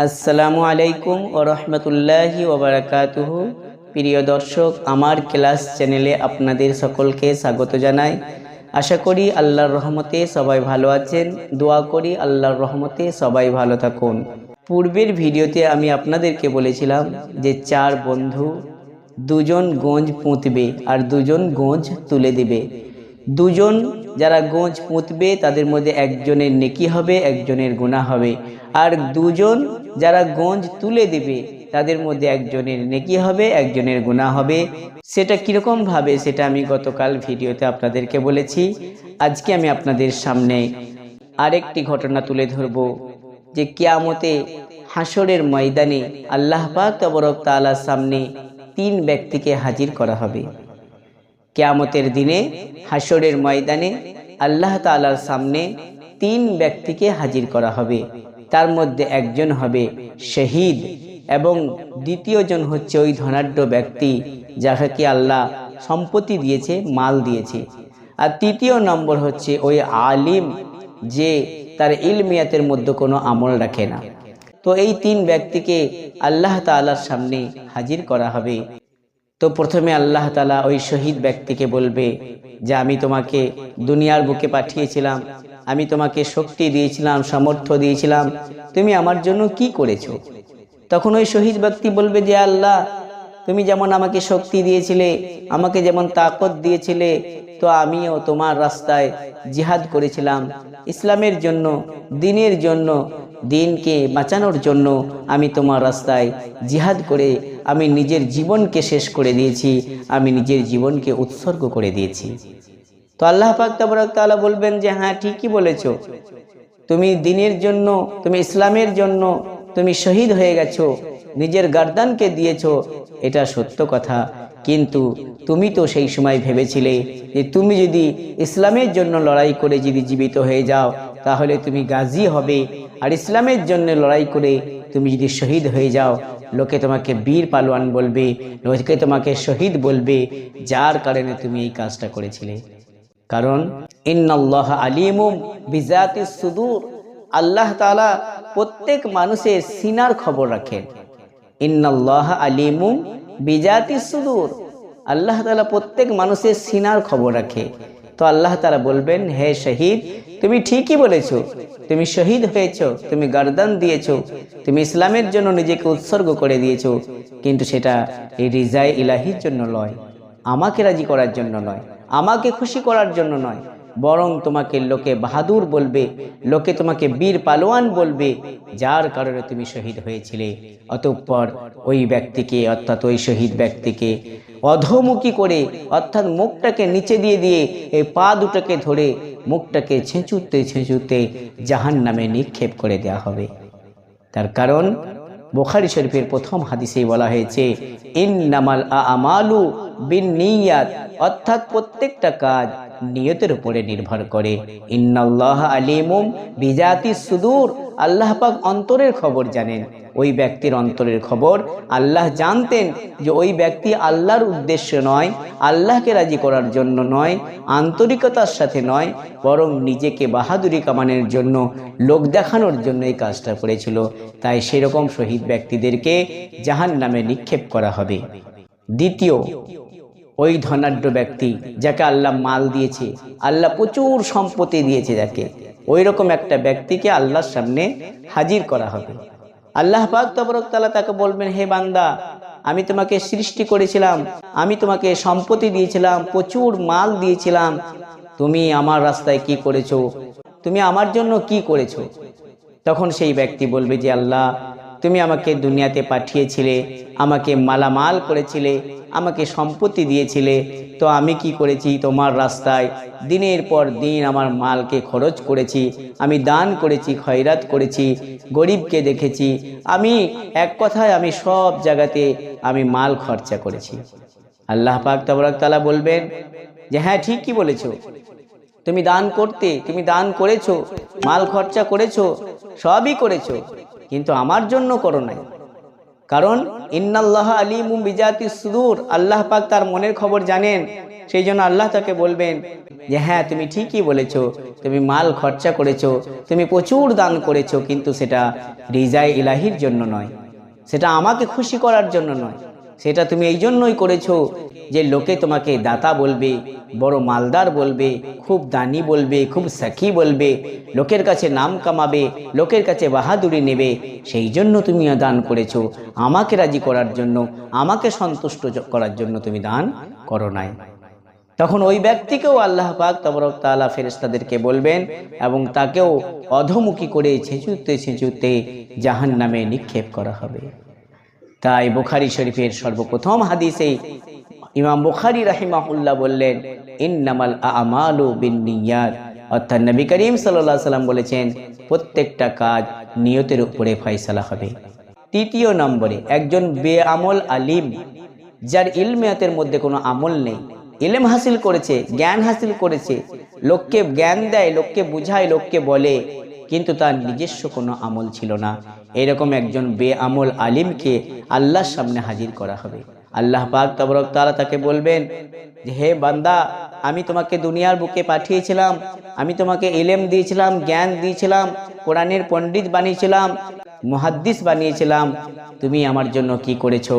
আসসালামু আলাইকুম ওয়া রাহমাতুল্লাহি ওয়া বারাকাতুহু। প্রিয় দর্শক, আমার ক্লাস চ্যানেলে আপনাদের সকলকে স্বাগত জানাই। আশা করি আল্লাহর রহমতে সবাই ভালো আছেন। দোয়া করি আল্লাহর রহমতে সবাই ভালো থাকুন। পূর্বের ভিডিওতে আমি আপনাদেরকে বলেছিলাম যে 4 বন্ধু, দুজন গোঁজ পুঁতবে আর দুজন গোঁজ তুলে দিবে। দুজন যারা গোঁজ পুঁতবে তাদের মধ্যে একজনের নেকি হবে, একজনের গুনাহ হবে। আর দুজন যারা গোঁজ তুলে দিবে তাদের মধ্যে একজনের নেকি হবে, একজনের গুনাহ হবে। সেটা কীরকম ভাবে সেটা আমি গতকাল ভিডিওতে আপনাদেরকে বলেছি। আজকে আমি আপনাদের সামনে আরেকটি ঘটনা তুলে ধরব যে কিয়ামতে হাসরের ময়দানে আল্লাহ পাক তাবারক তাআলার সামনে 3 ব্যক্তিকে হাজির করা হবে। কিয়ামতের দিনে হাসরের ময়দানে আল্লাহ তাআলার সামনে 3 ব্যক্তিকে হাজির করা হবে। তার মধ্যে একজন হবে শহীদ এবং দ্বিতীয়জন হচ্ছে ওই ধনাঢ্য ব্যক্তি যাকে আল্লাহ সম্পত্তি দিয়েছে, মাল দিয়েছে। আর তৃতীয় নম্বর হচ্ছে ওই আলিম যে তার ইলমিয়াতের মধ্যে কোনো আমল রাখে না। তো এই 3 ব্যক্তিকে আল্লাহ তাআলার সামনে হাজির করা হবে। তো প্রথমে আল্লাহ তাআলা ওই শহীদ ব্যক্তিকে বলবে যে আমি তোমাকে দুনিয়ার বুকে পাঠিয়েছিলাম, আমি তোমাকে শক্তি দিয়েছিলাম, সামর্থ্য দিয়েছিলাম, তুমি আমার জন্য কি করেছো? তখন ওই শহীদ ব্যক্তি বলবে যে আল্লাহ, তুমি যেমন আমাকে শক্তি দিয়েছিলে, আমাকে যেমন তাকত দিয়েছিলে, তো আমিও তোমার রাস্তায় জিহাদ করেছিলাম ইসলামের জন্য, দ্বীনের জন্য, দ্বীনকে বাঁচানোর জন্য আমি তোমার রাস্তায় জিহাদ করে আমি নিজের জীবনকে শেষ করে দিয়েছি, আমি নিজের জীবনকে উৎসর্গ করে দিয়েছি। তো আল্লাহ পাক তাবারক তাআলা বলবেন যে হ্যাঁ, ঠিকই বলেছো, তুমি দ্বীনের জন্য, তুমি ইসলামের জন্য তুমি শহীদ হয়ে গেছো, নিজের গর্দানকে দিয়েছো, এটা সত্য কথা। কিন্তু তুমি তো সেই সময় ভেবেছিলে যে তুমি যদি ইসলামের জন্য লড়াই করে যদি জীবিত হয়ে যাও তাহলে তুমি গাজী হবে, আর ইসলামের জন্য লড়াই করে তুমি যদি শহীদ হয়ে যাও লোকে তোমাকে বীর পালোয়ান বলবে, লোকে তোমাকে শহীদ বলবে, যার কারণে তুমি এই কাজটা করেছিলে। কারণ ইন্নাল্লাহা আলিমুম বিজাতিস সুদূর, আল্লাহ তাআলা প্রত্যেক মানুষের সিনার খবর রাখেন। ইন্নাল্লাহা আলিমুম বিজাতিস সুদূর, আল্লাহ তাআলা প্রত্যেক মানুষের সিনার খবর রাখে। তো আল্লাহ তাআলা বলবেন, হে শহীদ, তুমি ঠিকই বলেছো, তুমি শহীদ হয়েছো, তুমি গর্দান দিয়েছো, তুমি ইসলামের জন্য নিজেকে উৎসর্গ করে দিয়েছো, কিন্তু সেটা এই রিজায়ে ইলাহির জন্য নয়, আমাকে রাজি করার জন্য নয়, আমাকে খুশি করার জন্য নয়, বরং তোমাকে লোকে বাহাদুর বলবে, লোকে তোমাকে বীর পালোয়ান বলবে, যার কারণে তুমি শহীদ হয়েছিলে। অতঃপর ওই ব্যক্তিকে অর্থাৎ ওই শহীদ ব্যক্তিকে অধোমুখী করে অর্থাৎ মুখটাকে নিচে দিয়ে এই পা দুটোকে ধরে মুখটাকে ছেঁচুতে ছেঁচুতে জাহান্নামে নিক্ষেপ করে দেওয়া হবে। তার কারণ বুখারী শরীফের প্রথম হাদিসেই বলা হয়েছে ইন্নামাল আমালু বিন্নিয়াত, অর্থাৎ প্রত্যেকটা কাজ নিয়তের উপরে নির্ভর করে। ইন্নাল্লাহা আলিমুম বিজাতিস সুদূর, আল্লাহ পাক অন্তরের খবর জানেন। ওই ব্যক্তির অন্তরের খবর আল্লাহ জানতেন যে ওই ব্যক্তি আল্লাহর উদ্দেশ্য নয়, আল্লাহকে রাজি করার জন্য নয়, আন্তরিকতার সাথে নয়, বরং নিজেকে বাহাদুরি কামানোর জন্য, লোক দেখানোর জন্য এই কাজটা করেছিল। তাই সেরকম শহীদ ব্যক্তিদেরকে জাহান্নামে নিক্ষেপ করা হবে। দ্বিতীয়, ওই ধনাঢ্য ব্যক্তি যাকে আল্লাহ মাল দিয়েছে, আল্লাহ প্রচুর সম্পত্তি দিয়েছে, যাকে ওই রকম একটা ব্যক্তিকে আল্লাহর সামনে হাজির করা হবে। আল্লাহ পাক তাবারক তাআলা তাকে বলবেন, হে বান্দা, আমি তোমাকে সৃষ্টি করেছিলাম, আমি তোমাকে সম্পত্তি দিয়েছিলাম, প্রচুর মাল দিয়েছিলাম, তুমি আমার রাস্তায় কি করেছো? তুমি আমার জন্য কি করেছো? তখন সেই ব্যক্তি বলবে যে আল্লাহ, তুমি আমাকে দুনিয়াতে পাঠিয়েছিলে, আমাকে মালামাল করেছিলে, আমাকে সম্পত্তি দিয়েছিলে, তো আমি কি করেছি? তোমার রাস্তায় দিনের পর দিন আমার মালকে খরচ করেছি, আমি দান করেছি, খয়রাত করেছি, গরিবকে দেখেছি, আমি এক কথায় আমি সব জায়গাতে আমি মাল খরচা করেছি। আল্লাহ পাক তাবারক তাআলা বলবেন যে হ্যাঁ, ঠিকই বলেছো, তুমি দান করতে, তুমি দান করেছো, মাল খরচা করেছো, সবই করেছো, কিন্তু আমার জন্য করো নাই। কারণ ইন্নাল্লাহ আলিমুম বিজাতিস সুদূর, আল্লাহ পাক তার মনের খবর জানেন। সেই জন্য আল্লাহ তাকে বলবেন যে হ্যাঁ তুমি ঠিকই বলেছো, তুমি মাল খরচা করেছো, তুমি প্রচুর দান করেছো, কিন্তু সেটা রিজায়ে ইলাহির জন্য নয়, সেটা আমাকে খুশি করার জন্য নয়, সেটা তুমি এই জন্যই করেছো যে লোকে তোমাকে দাতা বলবে, বড় মালদার বলবে, খুব দানি বলবে, খুব সাখী বলবে, লোকের কাছে নাম কামাবে, লোকের কাছে বাহাদুরি নেবে, সেই জন্য তুমি দান করেছো। আমাকে রাজি করার জন্য, আমাকে সন্তুষ্ট করার জন্য তুমি দান করো নাই। তখন ওই ব্যক্তিকেও আল্লাহ পাক তাবারক তাআলা ফেরেশতাদেরকে বলবেন এবং তাকেও অধমুখী করে ছেঁচুতে ছেঁচুতে জাহান্নামে নিক্ষেপ করা হবে। তাই বুখারী শরীফের সর্বপ্রথম হাদিসে ইমাম বুখারী রাহিমাহুল্লাহ বললেন ইন্নামাল আমালু বিন্নিয়াত, অর্থাৎ নবী করিম সাল্লাল্লাহু আলাইহি সাল্লাম বলেছেন প্রত্যেকটা কাজ নিয়তের উপরে ফয়সালা হবে। তৃতীয় নম্বরে একজন বেআমল আলিম, যার ইলমিয়াতের মধ্যে কোনো আমল নেই, ইলম হাসিল করেছে, জ্ঞান হাসিল করেছে, লোককে জ্ঞান দেয়, লোককে বুঝায়, লোককে বলে, কিন্তু তার নিজস্ব কোনো আমল ছিল না, এরকম একজন বেআমল আলিমকে আল্লাহর সামনে হাজির করা হবে। আল্লাহ পাক তাবারক তাআলা তাকে বলবেন যে হে বান্দা, আমি তোমাকে দুনিয়ার বুকে পাঠিয়েছিলাম, আমি তোমাকে ইলম দিয়েছিলাম, জ্ঞান দিয়েছিলাম, কোরআনের পণ্ডিত বানিয়েছিলাম, মুহাদ্দিস বানিয়েছিলাম, তুমি আমার জন্য কি করেছো?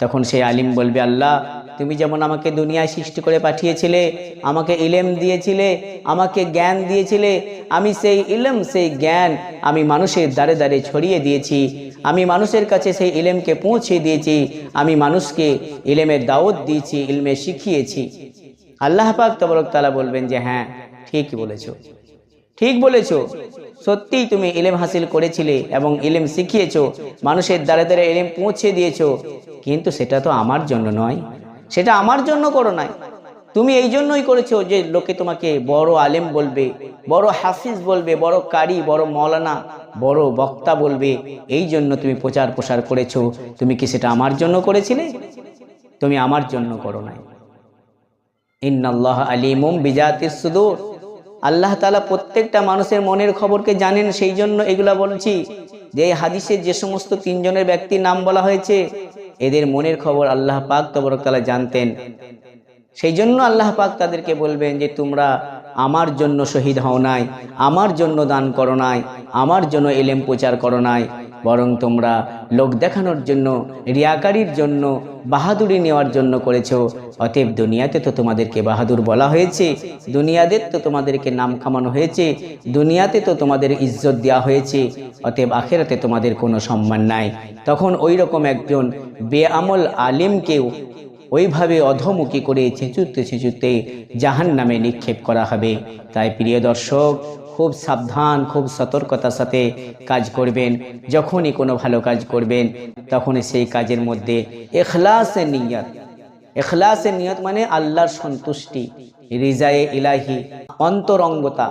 তখন সেই আলিম বলবে আল্লাহ, তুমি যেমন আমাকে দুনিয়ায় সৃষ্টি করে পাঠিয়েছিলে, আমাকে ইলম দিয়েছিলে, আমাকে জ্ঞান দিয়েছিলে, আমি সেই ইলম সেই জ্ঞান আমি মানুষের দ্বারে দ্বারে ছড়িয়ে দিয়েছি, আমি মানুষের কাছে সেই ইলমকে পৌঁছে দিয়েছি, আমি মানুষকে ইলমের দাওয়াত দিয়েছি, ইলমে শিখিয়েছি। আল্লাহ পাক তাবারক তাআলা বলবেন যে হ্যাঁ ঠিকই বলেছো, ঠিক বলেছো, সত্যিই তুমি ইলম হাসিল করেছিলে এবং ইলম শিখিয়েছো, মানুষের দ্বারে দ্বারে ইলম পৌঁছে দিয়েছো, কিন্তু সেটা তো আমার জন্য নয়, সেটা আমার জন্য করো নাই, তুমি এই জন্যই করেছো যে লোকে তোমাকে বড় আলেম বলবে, বড় হাফিজ বলবে, বড় কারি, বড় মৌলানা, বড় বক্তা বলবে, এই জন্য তুমি প্রচার প্রসার করেছো। তুমি কি সেটা আমার জন্য করেছিলে? তুমি আমার জন্য করো নাই। ইন্নাল্লাহ আলিমুম বিজাতিস সুদূর, আল্লাহ তাআলা প্রত্যেকটা মানুষের মনের খবরকে জানেন। সেই জন্য এগুলা বলছি যে এই হাদিসে যে সমস্ত তিনজনের ব্যক্তির নাম বলা হয়েছে, এদের মনের খবর আল্লাহ পাক তাবারক তাআলা জানতেন। সেই জন্য আল্লাহ পাক তাদেরকে বলবেন যে তোমরা আমার জন্য শহীদ হও নাই, আমার জন্য দান করো নাই, আমার জন্য ইলম প্রচার করো নাই, বরং তোমরা লোক দেখানোর জন্য, রিয়াকারির জন্য, বাহাদুরি নেওয়ার জন্য করেছো। অতএব দুনিয়াতে তো তোমাদেরকে বাহাদুর বলা হয়েছে, দুনিয়াতে তো তোমাদেরকে নাম কামানো হয়েছে, দুনিয়াতে তো তোমাদের ইজ্জত দেওয়া হয়েছে, অতএব আখিরাতে তোমাদের কোনো সম্মান নাই। তখন ওই রকম একজন বেআমল আলিমকেও ওইভাবে অধমুখী করে ছেঁচুতে ছেঁচুতে জাহান্নামে নিক্ষেপ করা হবে। তাই প্রিয় দর্শক, খুব সাবধান, খুব সতর্কতার সাথে কাজ করবেন। যখনই কোনো ভালো কাজ করবেন তখনই সেই কাজের মধ্যে ইখলাসের নিয়ত, ইখলাসের নিয়ত মানে আল্লাহর সন্তুষ্টি, রিজায়ে ইলাহি, অন্তরঙ্গতা,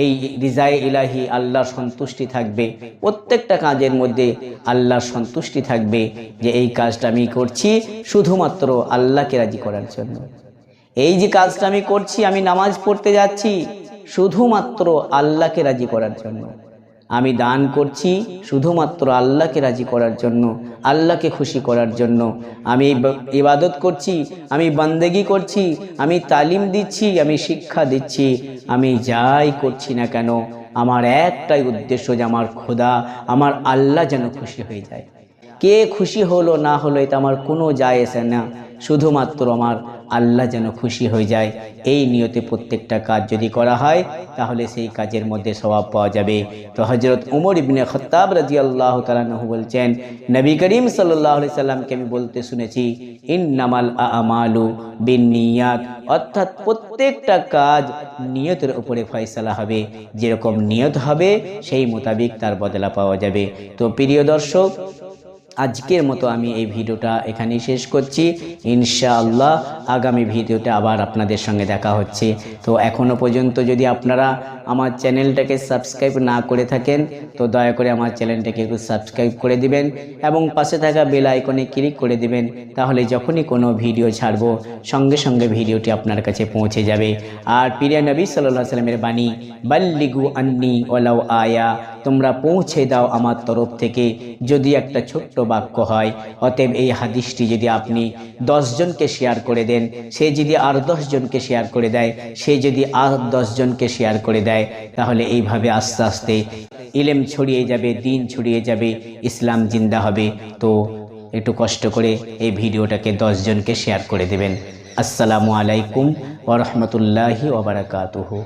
এই রিজায়ে ইলাহি আল্লাহর সন্তুষ্টি থাকবে। প্রত্যেকটা কাজের মধ্যে আল্লাহর সন্তুষ্টি থাকবে যে এই কাজটা আমি করছি শুধুমাত্র আল্লাহকে রাজি করার জন্য। এই যে কাজটা আমি করছি, আমি নামাজ পড়তে যাচ্ছি শুধুমাত্র আল্লাহকে রাজি করার জন্য, আমি দান করছি শুধুমাত্র আল্লাহকে রাজি করার জন্য, আল্লাহকে খুশি করার জন্য, আমি ইবাদত করছি, আমি বান্দেগি করছি, আমি তালিম দিচ্ছি, আমি শিক্ষা দিচ্ছি, আমি যাই করছি না কেন আমার একটাই উদ্দেশ্য যে আমার খোদা, আমার আল্লাহ যেন খুশি হয়ে যায়। কে খুশি হলো না হলো এটা আমার কোনো যায় আসে না, শুধুমাত্র আমার আল্লাহ যেন খুশি হয়ে যায়। এই নিয়তে প্রত্যেকটা কাজ যদি করা হয় তাহলে সেই কাজের মধ্যে সওয়াব পাওয়া যাবে। তো হযরত ওমর ইবনে খাত্তাব রাদিয়াল্লাহু তাআলা আনহু বলছেন, নবী করিম সাল্লাল্লাহু আলাইহি সাল্লামকে আমি বলতে শুনেছি, ইন্নামাল আমালু বিন্নিয়াত, অর্থাৎ প্রত্যেকটা কাজ নিয়তের উপরে ফয়সালা হবে, যেরকম নিয়ত হবে সেই মোতাবেক তার বদলা পাওয়া যাবে। তো প্রিয় দর্শক, আজকের মতো আমি এই ভিডিওটা এখানেই শেষ করছি। ইনশাআল্লাহ আগামী ভিডিওতে আবার আপনাদের সঙ্গে দেখা হচ্ছে। তো এখনো পর্যন্ত যদি আপনারা আমার চ্যানেলটাকে সাবস্ক্রাইব না করে থাকেন তো দয়া করে আমার চ্যানেলটাকে একটু সাবস্ক্রাইব করে দিবেন এবং পাশে থাকা বেল আইকনে ক্লিক করে দিবেন, তাহলে যখনই কোনো ভিডিও ছাড়বো সঙ্গে সঙ্গে ভিডিওটি আপনার কাছে পৌঁছে যাবে। আর প্রিয় নবী সাল্লাল্লাহু আলাইহি ওয়াসাল্লামের বাণী, বাল্লিগু আন্নি ওয়ালাউ আয়া, তোমরা পৌঁছে দাও আমার তরফ থেকে, যদি একটা ছোট্ট বাক্য হয়। অতএব এই হাদিসটি যদি আপনি 10 জনকে শেয়ার করে দেন, সে যদি আর 10 জনকে শেয়ার করে দেয়, সে যদি আর 10 জনকে শেয়ার করে দেয়, তাহলে এইভাবে আস্তে আস্তে ইলম ছড়িয়ে যাবে, দিন ছড়িয়ে যাবে, ইসলাম জিন্দা হবে। তো একটু কষ্ট করে এই ভিডিওটাকে 10 জনকে শেয়ার করে দেবেন। আসসালামু আলাইকুম ওয়া রাহমাতুল্লাহি ওয়া বারাকাতুহু।